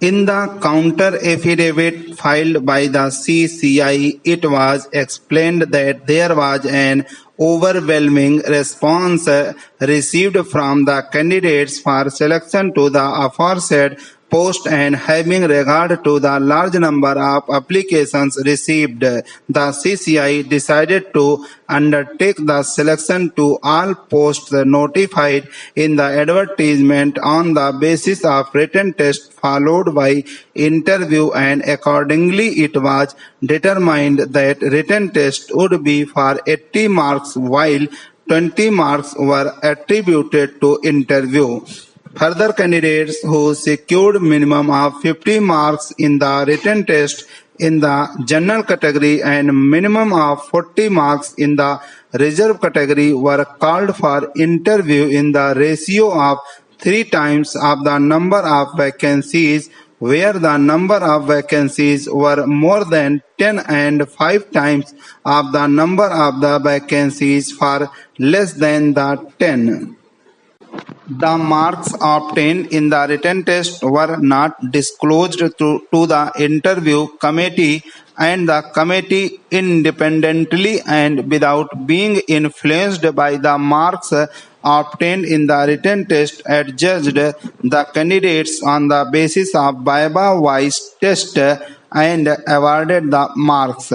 In the counter affidavit filed by the CCI, it was explained that there was an overwhelming response received from the candidates for selection to the aforesaid post, and having regard to the large number of applications received, the CCI decided to undertake the selection to all posts notified in the advertisement on the basis of written test followed by interview, and accordingly it was determined that written test would be for 80 marks while 20 marks were attributed to interview. Further, candidates who secured minimum of 50 marks in the written test in the general category and minimum of 40 marks in the reserve category were called for interview in the ratio of 3 times of the number of vacancies, where the number of vacancies were more than 10, and 5 times of the number of the vacancies for less than the 10. The marks obtained in the written test were not disclosed to the interview committee, and the committee independently and without being influenced by the marks obtained in the written test adjudged the candidates on the basis of Viva-wise test and awarded the marks.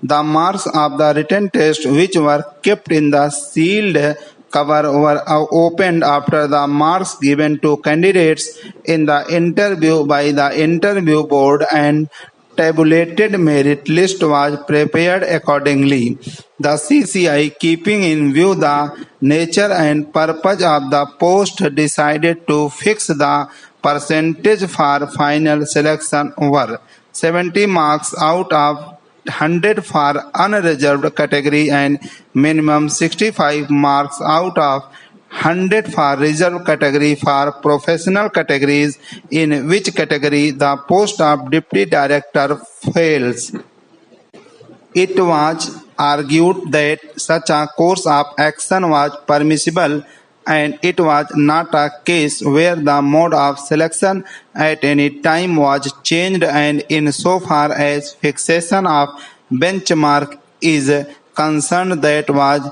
The marks of the written test, which were kept in the sealed cover, were opened after the marks given to candidates in the interview by the interview board, and tabulated merit list was prepared accordingly. The CCI, keeping in view the nature and purpose of the post, decided to fix the percentage for final selection were 70 marks out of 100 for unreserved category and minimum 65 marks out of 100 for reserved category for professional categories, in which category the post of deputy director fails. It was argued that such a course of action was permissible, and it was not a case where the mode of selection at any time was changed, and insofar as fixation of benchmark is concerned, that was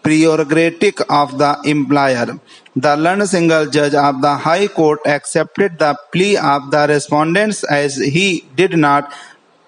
prerogative of the employer. The learned single judge of the High Court accepted the plea of the respondents, as he did not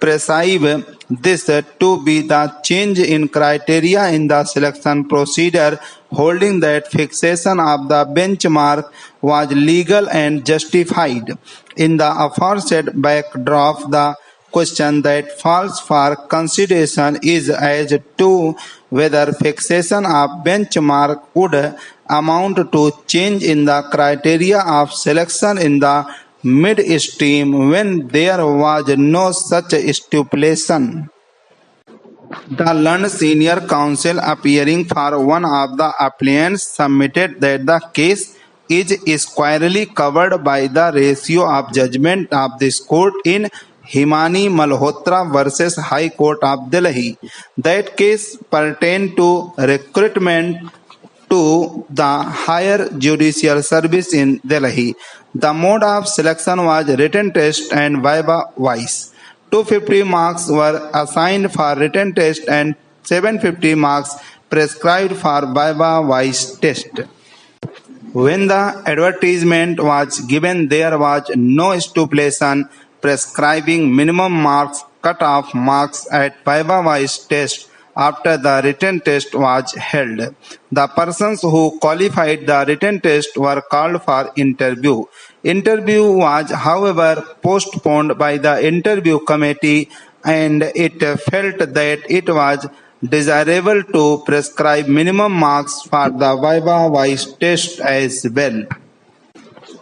perceive this to be the change in criteria in the selection procedure, holding that fixation of the benchmark was legal and justified. In the aforesaid backdrop, the question that falls for consideration is as to whether fixation of benchmark would amount to change in the criteria of selection in the midstream when there was no such stipulation. The learned senior counsel, appearing for one of the applicants, submitted that the case is squarely covered by the ratio of judgment of this court in Himani Malhotra versus High Court of Delhi. That case pertained to recruitment to the higher judicial service in Delhi. The mode of selection was written test and Viva-wise. 250 marks were assigned for written test and 750 marks prescribed for Viva-wise test. When the advertisement was given, there was no stipulation prescribing minimum marks cut-off marks at Viva-wise test after the written test was held. The persons who qualified the written test were called for interview. Interview was, however, postponed by the interview committee, and it felt that it was desirable to prescribe minimum marks for the Viva-wise test as well.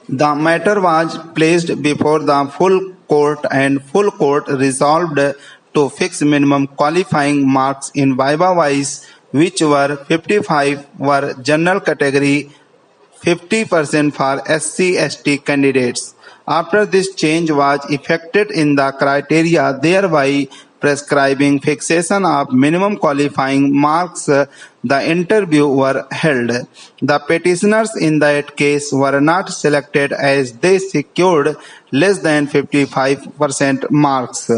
The matter was placed before the full court, and full court resolved to fix minimum qualifying marks in Viva-wise, which were 55 were general category, 50% for SC/ST candidates. After this change was effected in the criteria, thereby prescribing fixation of minimum qualifying marks, the interview were held. The petitioners in that case were not selected as they secured less than 55% marks.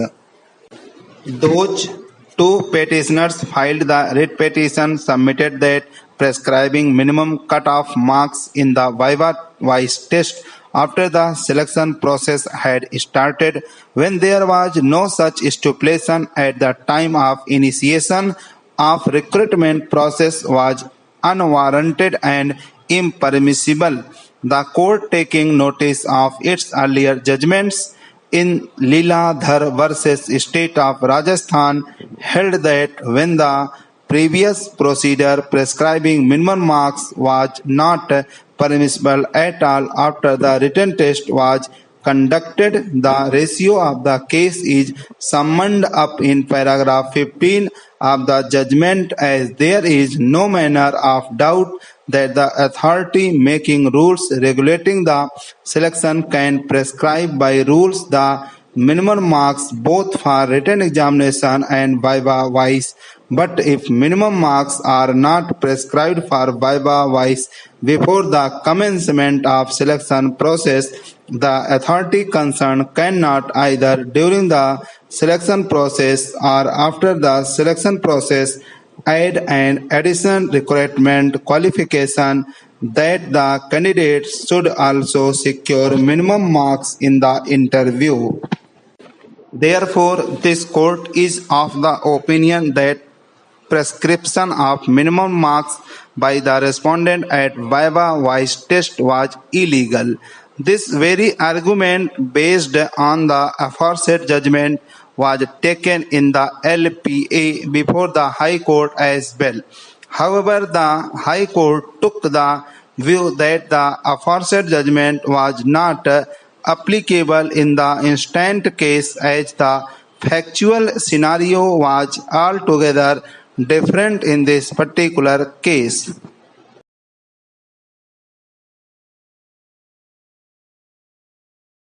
Those two petitioners filed the writ petition submitted that prescribing minimum cut-off marks in the Viva Voice test after the selection process had started when there was no such stipulation at the time of initiation of recruitment process was unwarranted and impermissible. The court, taking notice of its earlier judgments in Leeladhar versus State of Rajasthan, held that when the previous procedure prescribing minimum marks was not permissible at all after the written test was conducted, the ratio of the case is summed up in paragraph 15 of the judgment as there is no manner of doubt that the authority making rules regulating the selection can prescribe by rules the minimum marks both for written examination and viva voce. But if minimum marks are not prescribed for viva voce before the commencement of selection process, the authority concerned cannot either during the selection process or after the selection process add an additional requirement qualification that the candidate should also secure minimum marks in the interview. Therefore, this court is of the opinion that prescription of minimum marks by the respondent at viva voce test was illegal. This very argument, based on the aforesaid judgment, was taken in the LPA before the High Court as well. However, the High Court took the view that the aforesaid judgment was not applicable in the instant case as the factual scenario was altogether different in this particular case.